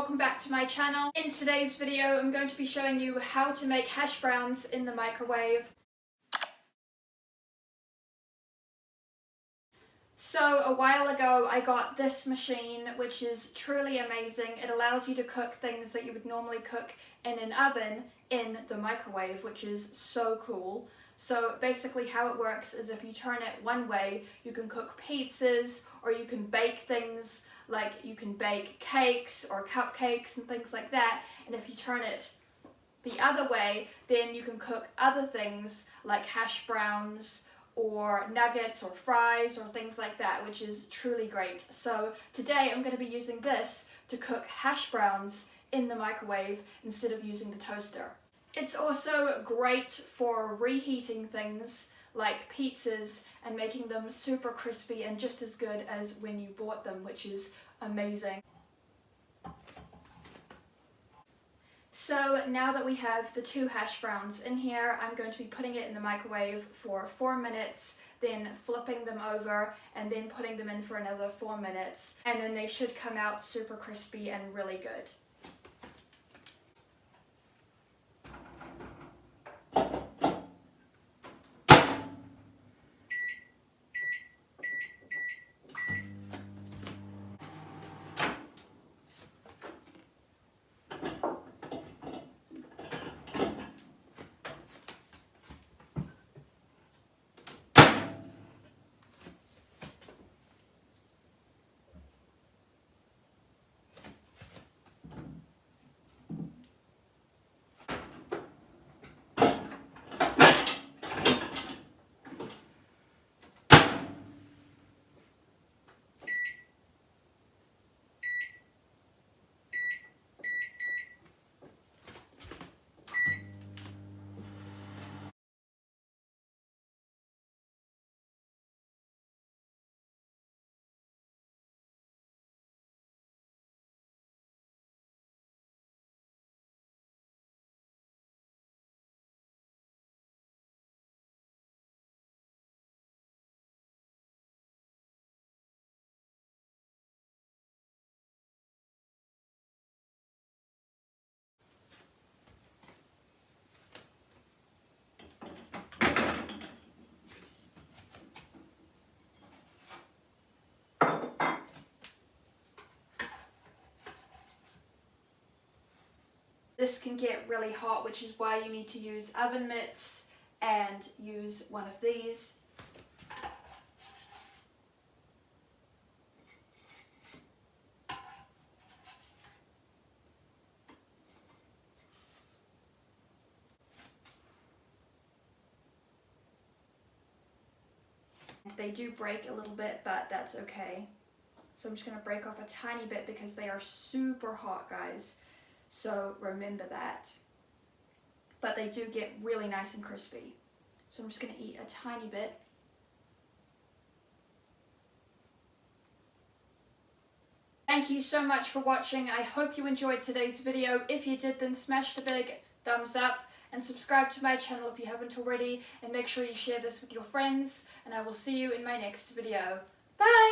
welcome back to my channel. In today's video I'm going to be showing you how to make hash browns in the microwave. So a while ago I got this machine, which is truly amazing. It allows you to cook things that you would normally cook in an oven in the microwave, which is so cool. So basically how it works is if you turn it one way, you can cook pizzas or you can bake things, like you can bake cakes or cupcakes and things like that. And if you turn it the other way, then you can cook other things like hash browns or nuggets or fries or things like that, which is truly great. So today I'm going to be using this to cook hash browns in the microwave instead of using the toaster. It's also great for reheating things like pizzas and making them super crispy and just as good as when you bought them, which is amazing. So now that we have the 2 hash browns in here, I'm going to be putting it in the microwave for 4 minutes, then flipping them over and then putting them in for another 4 minutes, and then they should come out super crispy and really good. This can get really hot, which is why you need to use oven mitts and use one of these. They do break a little bit, but that's okay. So I'm just going to break off a tiny bit because they are super hot, guys. So remember that. But they do get really nice and crispy. So I'm just going to eat a tiny bit. Thank you so much for watching. I hope you enjoyed today's video. If you did, then smash the big thumbs up and subscribe to my channel if you haven't already, and make sure you share this with your friends, and I will see you in my next video. Bye!